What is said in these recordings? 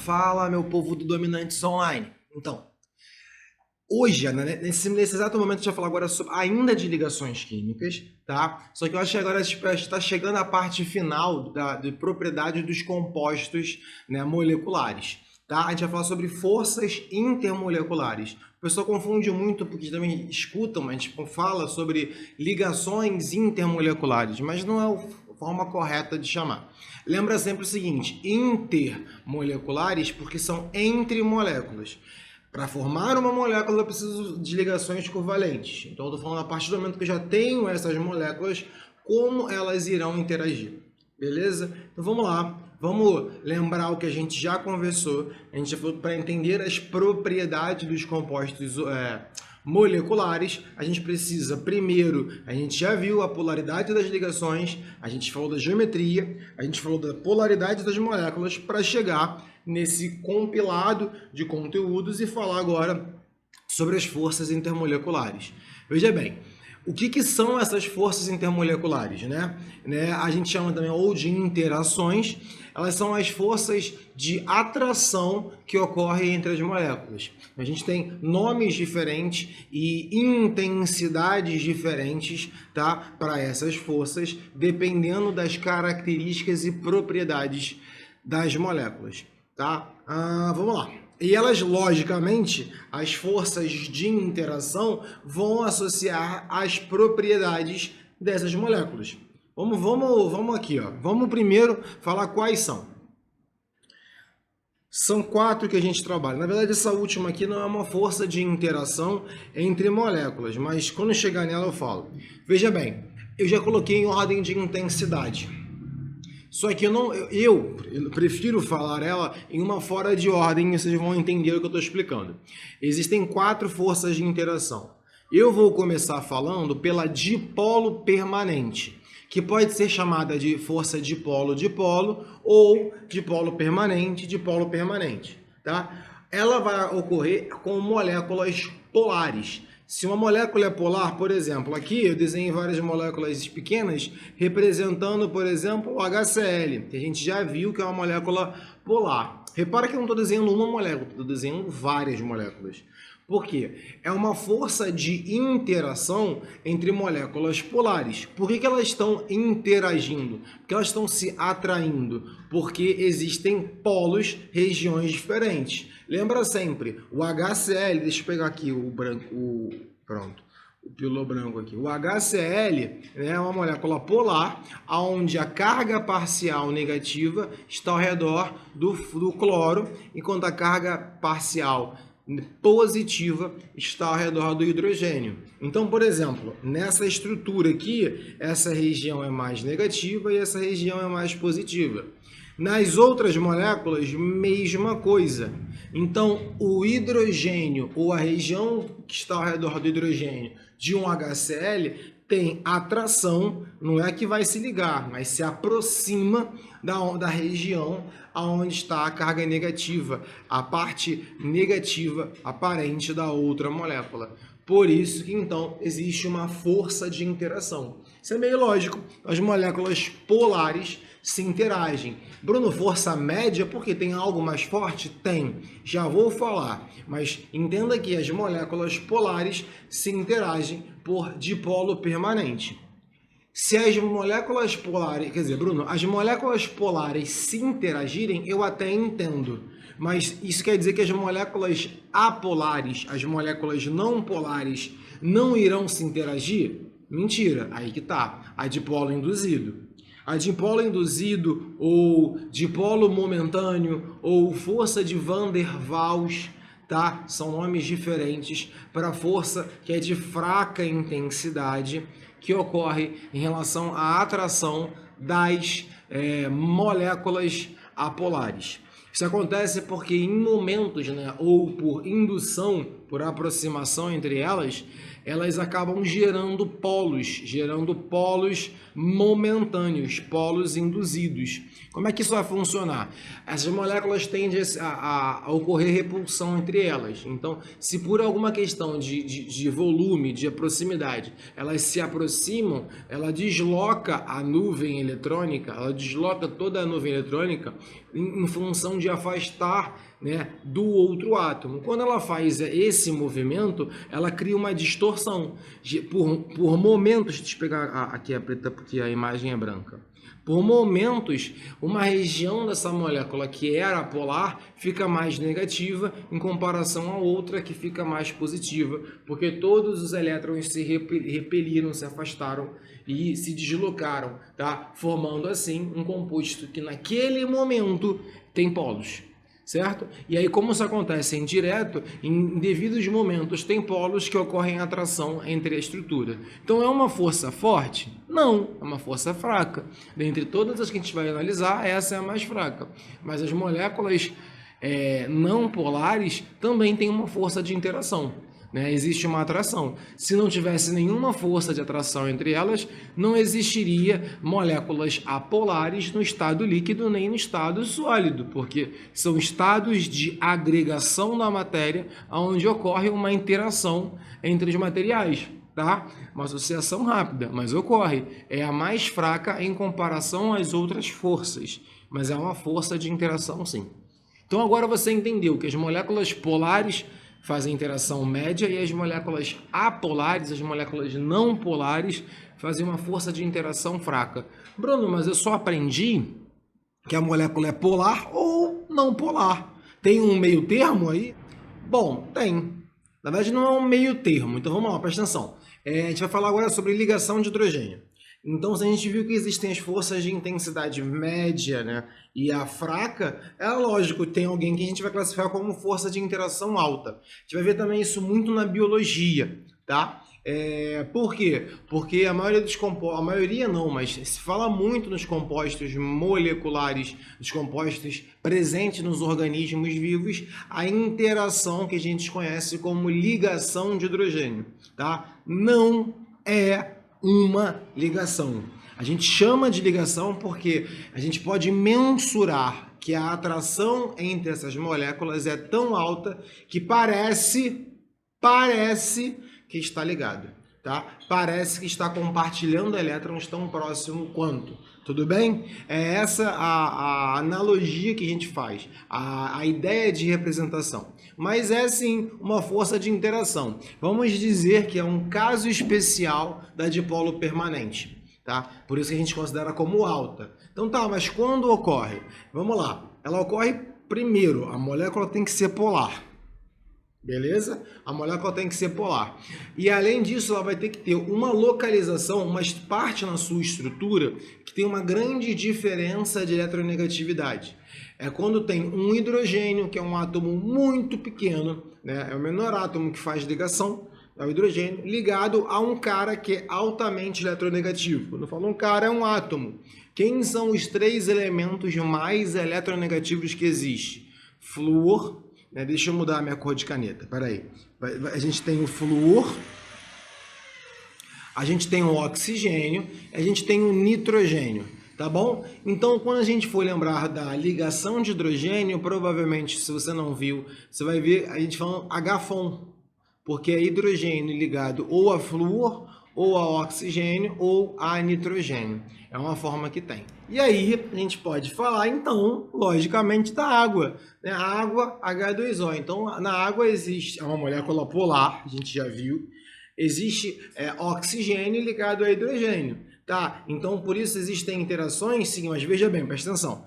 Fala, meu povo do Dominantes Online. Então, hoje, nesse exato momento, a gente vai falar agora ainda de ligações químicas, tá? Só que eu acho que agora tipo, a gente está chegando à parte final de propriedade dos compostos, né, moleculares, tá? A gente vai falar sobre forças intermoleculares. O pessoal confunde muito porque também escutam, mas tipo, fala sobre ligações intermoleculares, mas não é a forma correta de chamar. Lembra sempre o seguinte, intermoleculares porque são entre moléculas. Para formar uma molécula eu preciso de ligações covalentes. Então eu estou falando a partir do momento que eu já tenho essas moléculas, como elas irão interagir. Beleza? Então vamos lá. Vamos lembrar o que a gente já conversou. A gente já falou para entender as propriedades dos compostos moleculares. A gente precisa, primeiro, a gente já viu a polaridade das ligações, a gente falou da geometria, a gente falou da polaridade das moléculas para chegar nesse compilado de conteúdos e falar agora sobre as forças intermoleculares. Veja bem, o que são essas forças intermoleculares, né? A gente chama também ou de interações. Elas são as forças de atração que ocorrem entre as moléculas. A gente tem nomes diferentes e intensidades diferentes, tá? Para essas forças, dependendo das características e propriedades das moléculas, tá? Vamos lá. E elas, logicamente, as forças de interação vão associar as propriedades dessas moléculas. Vamos aqui, ó. Vamos primeiro falar quais são. São 4 que a gente trabalha. Na verdade, essa última aqui não é uma força de interação entre moléculas, mas quando chegar nela eu falo. Veja bem, eu já coloquei em ordem de intensidade. Só que eu prefiro falar ela em uma fora de ordem e vocês vão entender o que eu estou explicando. Existem 4 forças de interação. Eu vou começar falando pela dipolo permanente, que pode ser chamada de força dipolo-dipolo ou dipolo permanente, tá? Ela vai ocorrer com moléculas polares. Se uma molécula é polar, por exemplo, aqui eu desenhei várias moléculas pequenas representando, por exemplo, o HCl, que a gente já viu que é uma molécula polar. Repara que eu não estou desenhando uma molécula, estou desenhando várias moléculas. Por quê? É uma força de interação entre moléculas polares. Por que elas estão interagindo? Porque elas estão se atraindo. Porque existem polos, regiões diferentes. Lembra sempre, o HCl, deixa eu pegar aqui o branco, pronto, o pílula branco aqui. O HCl é uma molécula polar, onde a carga parcial negativa está ao redor do cloro, enquanto a carga parcial positiva está ao redor do hidrogênio. Então, por exemplo, nessa estrutura aqui, essa região é mais negativa e essa região é mais positiva. Nas outras moléculas, mesma coisa. Então, o hidrogênio, ou a região que está ao redor do hidrogênio de um HCl, tem atração, não é que vai se ligar, mas se aproxima da região onde está a carga negativa, a parte negativa aparente da outra molécula. Por isso que, então, existe uma força de interação. Isso é meio lógico. As moléculas polares se interagem. Bruno, força média porque tem algo mais forte? Tem. Já vou falar. Mas entenda que as moléculas polares se interagem por dipolo permanente. Se as moléculas polares, quer dizer, Bruno, as moléculas polares se interagirem, eu até entendo. Mas isso quer dizer que as moléculas apolares, as moléculas não polares, não irão se interagir? Mentira, aí que tá. A dipolo induzido. A dipolo induzido, ou dipolo momentâneo, ou força de Van der Waals, tá? São nomes diferentes para força que é de fraca intensidade, que ocorre em relação à atração das moléculas apolares. Isso acontece porque em momentos, ou por indução, por aproximação entre elas, elas acabam gerando polos momentâneos, polos induzidos. Como é que isso vai funcionar? Essas moléculas tendem a ocorrer repulsão entre elas. Então, se por alguma questão de volume, de proximidade, elas se aproximam, ela desloca a nuvem eletrônica, ela desloca toda a nuvem eletrônica em função de afastar, né, do outro átomo. Quando ela faz esse movimento, ela cria uma distorção. Por momentos, deixa eu pegar aqui a preta porque a imagem é branca. Por momentos, uma região dessa molécula que era polar fica mais negativa em comparação a outra que fica mais positiva, porque todos os elétrons se repeliram, se afastaram e se deslocaram, tá? Formando assim um composto que naquele momento tem polos. Certo? E aí, como isso acontece em direto, em devidos momentos tem polos que ocorrem atração entre a estrutura. Então é uma força forte? Não, é uma força fraca. Dentre todas as que a gente vai analisar, essa é a mais fraca. Mas as moléculas não polares também têm uma força de interação. Né? Existe uma atração. Se não tivesse nenhuma força de atração entre elas, não existiria moléculas apolares no estado líquido nem no estado sólido, porque são estados de agregação da matéria onde ocorre uma interação entre os materiais. Tá? Uma associação rápida, mas ocorre. É a mais fraca em comparação às outras forças, mas é uma força de interação sim. Então agora você entendeu que as moléculas polares fazem interação média e as moléculas apolares, as moléculas não polares, fazem uma força de interação fraca. Bruno, mas eu só aprendi que a molécula é polar ou não polar. Tem um meio termo aí? Bom, tem. Na verdade não é um meio termo, então vamos lá, presta atenção. A gente vai falar agora sobre ligação de hidrogênio. Então, se a gente viu que existem as forças de intensidade média, né, e a fraca, é lógico que tem alguém que a gente vai classificar como força de interação alta. A gente vai ver também isso muito na biologia, tá? Por quê? Porque a maioria dos compostos, a maioria não, mas se fala muito nos compostos moleculares, nos compostos presentes nos organismos vivos, a interação que a gente conhece como ligação de hidrogênio, tá? Não é uma ligação. A gente chama de ligação porque a gente pode mensurar que a atração entre essas moléculas é tão alta que parece que está ligado, tá? Parece que está compartilhando elétrons tão próximo quanto. Tudo bem? É essa a analogia que a gente faz, a ideia de representação. Mas é sim uma força de interação. Vamos dizer que é um caso especial da dipolo permanente, tá? Por isso que a gente considera como alta. Então tá, mas quando ocorre? Vamos lá. Ela ocorre primeiro, a molécula tem que ser polar. Beleza? A molécula tem que ser polar. E além disso, ela vai ter que ter uma localização, uma parte na sua estrutura que tem uma grande diferença de eletronegatividade. É quando tem um hidrogênio, que é um átomo muito pequeno, né? É o menor átomo que faz ligação, é o hidrogênio, ligado a um cara que é altamente eletronegativo. Quando eu falo um cara, é um átomo. Quem são os 3 elementos mais eletronegativos que existe? Flúor. Deixa eu mudar a minha cor de caneta, peraí. A gente tem o flúor, a gente tem o oxigênio, a gente tem o nitrogênio, tá bom? Então, quando a gente for lembrar da ligação de hidrogênio, provavelmente, se você não viu, você vai ver a gente falando HFON, porque é hidrogênio ligado ou a flúor, ou a oxigênio, ou a nitrogênio. É uma forma que tem. E aí, a gente pode falar, então, logicamente, da água. Né? A água, H2O. Então, na água existe uma molécula polar, a gente já viu. Existe oxigênio ligado a hidrogênio. Tá? Então, por isso existem interações, sim, mas veja bem, presta atenção.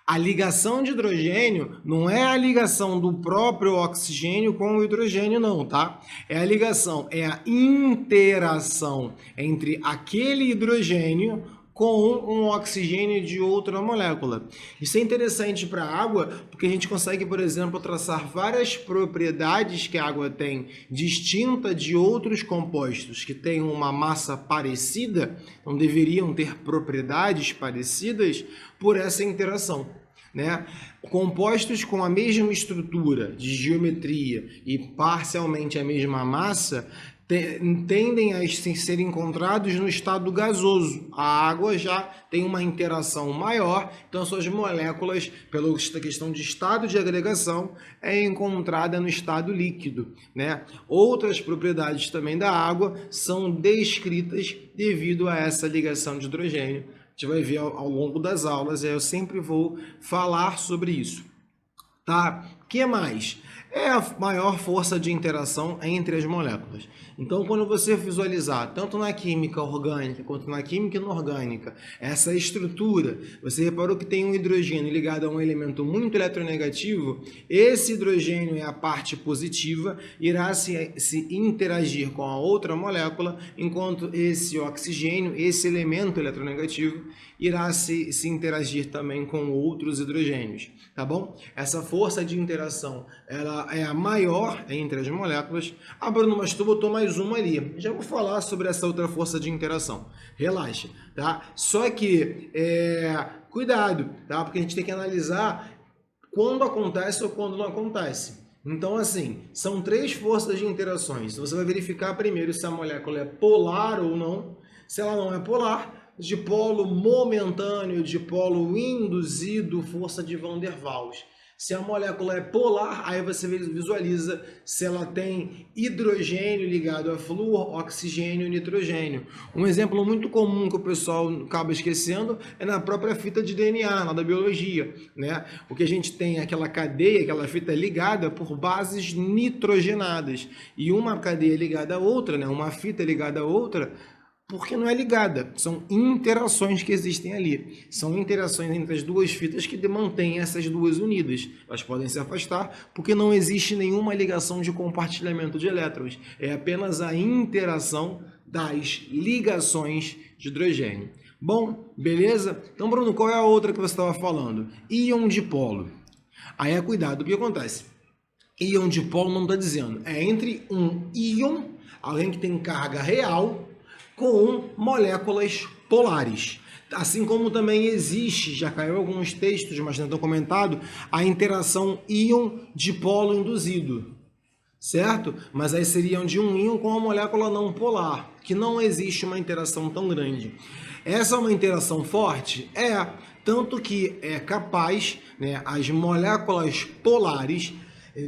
A ligação de hidrogênio não é a ligação do próprio oxigênio com o hidrogênio, não, tá? É a ligação, é a interação entre aquele hidrogênio com um oxigênio de outra molécula. Isso é interessante para a água, porque a gente consegue, por exemplo, traçar várias propriedades que a água tem distinta de outros compostos que têm uma massa parecida, então deveriam ter propriedades parecidas por essa interação. Né? Compostos com a mesma estrutura de geometria e parcialmente a mesma massa tendem a ser encontrados no estado gasoso. A água já tem uma interação maior, então suas moléculas, pela questão de estado de agregação, é encontrada no estado líquido, né? Outras propriedades também da água são descritas devido a essa ligação de hidrogênio. A gente vai ver ao longo das aulas, e eu sempre vou falar sobre isso. Tá? O que mais? É a maior força de interação entre as moléculas. Então, quando você visualizar, tanto na química orgânica quanto na química inorgânica, essa estrutura, você reparou que tem um hidrogênio ligado a um elemento muito eletronegativo, esse hidrogênio é a parte positiva, irá se interagir com a outra molécula, enquanto esse oxigênio, esse elemento eletronegativo, irá se interagir também com outros hidrogênios, tá bom? Essa força de interação, ela é a maior entre as moléculas. Ah, Bruno, mas tu botou mais uma ali. Já vou falar sobre essa outra força de interação. Relaxa, tá? Só que, cuidado, tá? Porque a gente tem que analisar quando acontece ou quando não acontece. Então, assim, são 3 forças de interações. Você vai verificar primeiro se a molécula é polar ou não. Se ela não é polar, dipolo momentâneo, dipolo induzido, força de Van der Waals. Se a molécula é polar, aí você visualiza se ela tem hidrogênio ligado a flúor, oxigênio e nitrogênio. Um exemplo muito comum que o pessoal acaba esquecendo é na própria fita de DNA, lá da biologia, né? O que a gente tem é aquela cadeia, aquela fita ligada por bases nitrogenadas. E uma cadeia ligada a outra, né? Uma fita ligada a outra, porque não é ligada, são interações que existem ali. São interações entre as duas fitas que mantêm essas duas unidas. Elas podem se afastar porque não existe nenhuma ligação de compartilhamento de elétrons. É apenas a interação das ligações de hidrogênio. Bom, beleza? Então, Bruno, qual é a outra que você estava falando? Íon dipolo. Aí é cuidado, o que acontece? Íon dipolo não está dizendo. É entre um íon, alguém que tem carga real, com moléculas polares. Assim como também existe, já caiu alguns textos, mas não estão comentado, a interação íon-dipolo induzido, certo? Mas aí seriam de um íon com uma molécula não polar, que não existe uma interação tão grande. Essa é uma interação forte? É, tanto que é capaz, né, as moléculas polares,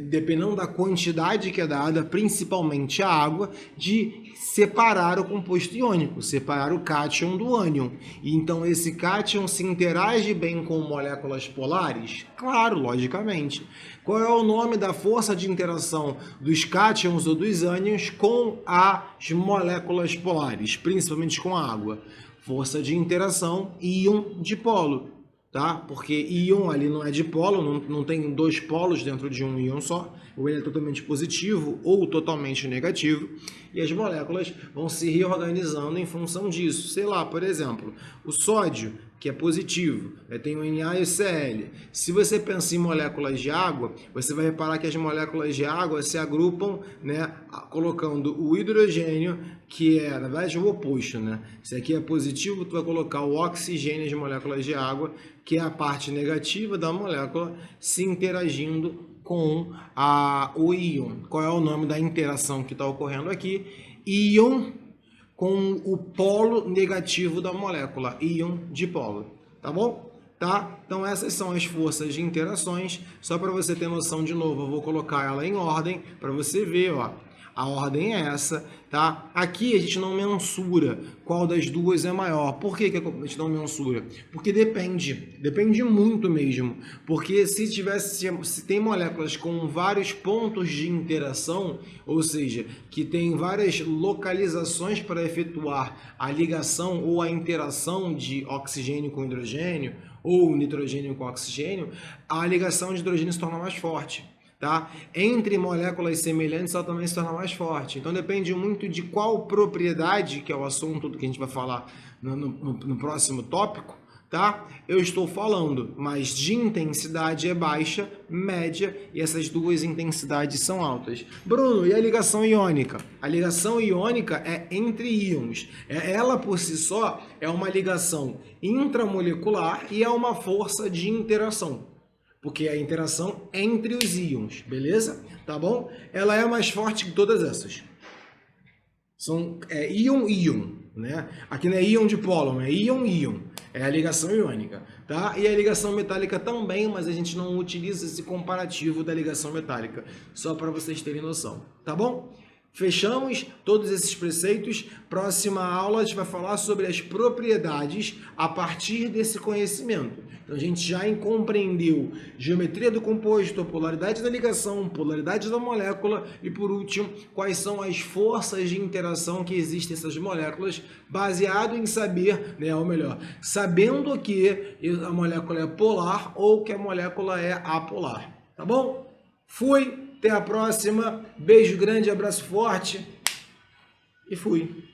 dependendo da quantidade que é dada, principalmente a água, de separar o composto iônico, separar o cátion do ânion. E então esse cátion se interage bem com moléculas polares? Claro, logicamente. Qual é o nome da força de interação dos cátions ou dos ânions com as moléculas polares, principalmente com a água? Força de interação íon-dipolo. Tá? Porque íon ali não é dipolo, não tem 2 polos dentro de um íon só, ou ele é totalmente positivo ou totalmente negativo, e as moléculas vão se reorganizando em função disso. Sei lá, por exemplo, o sódio, que é positivo, tem o Na e o Cl. Se você pensa em moléculas de água, você vai reparar que as moléculas de água se agrupam, né, colocando o hidrogênio, que é, na verdade, o oposto, né? Se aqui é positivo, tu vai colocar o oxigênio de moléculas de água, que é a parte negativa da molécula, se interagindo com o íon. Qual é o nome da interação que está ocorrendo aqui? Íon com o polo negativo da molécula, íon dipolo, tá bom? Tá? Então essas são as forças de interações, só para você ter noção de novo, eu vou colocar ela em ordem para você ver, ó. A ordem é essa, tá? Aqui a gente não mensura qual das duas é maior. Por que a gente não mensura? Porque depende muito mesmo. Porque se tem moléculas com vários pontos de interação, ou seja, que tem várias localizações para efetuar a ligação ou a interação de oxigênio com hidrogênio, ou nitrogênio com oxigênio, a ligação de hidrogênio se torna mais forte. Tá? Entre moléculas semelhantes, ela também se torna mais forte. Então depende muito de qual propriedade, que é o assunto do que a gente vai falar no próximo tópico, tá? Eu estou falando, mas de intensidade é baixa, média, e essas duas intensidades são altas. Bruno, e a ligação iônica? A ligação iônica é entre íons. Ela por si só é uma ligação intramolecular e é uma força de interação. Porque é a interação entre os íons, beleza? Tá bom? Ela é mais forte que todas essas. São íon-íon, né? Aqui não é íon de pólon, é íon-íon. É a ligação iônica, tá? E a ligação metálica também, mas a gente não utiliza esse comparativo da ligação metálica, só para vocês terem noção, tá bom? Fechamos todos esses preceitos. Próxima aula a gente vai falar sobre as propriedades a partir desse conhecimento. Então a gente já compreendeu geometria do composto, polaridade da ligação, polaridade da molécula e, por último, quais são as forças de interação que existem nessas moléculas, baseado em saber, né, ou melhor, sabendo que a molécula é polar ou que a molécula é apolar. Tá bom? Fui! Até a próxima. Beijo grande, abraço forte e fui.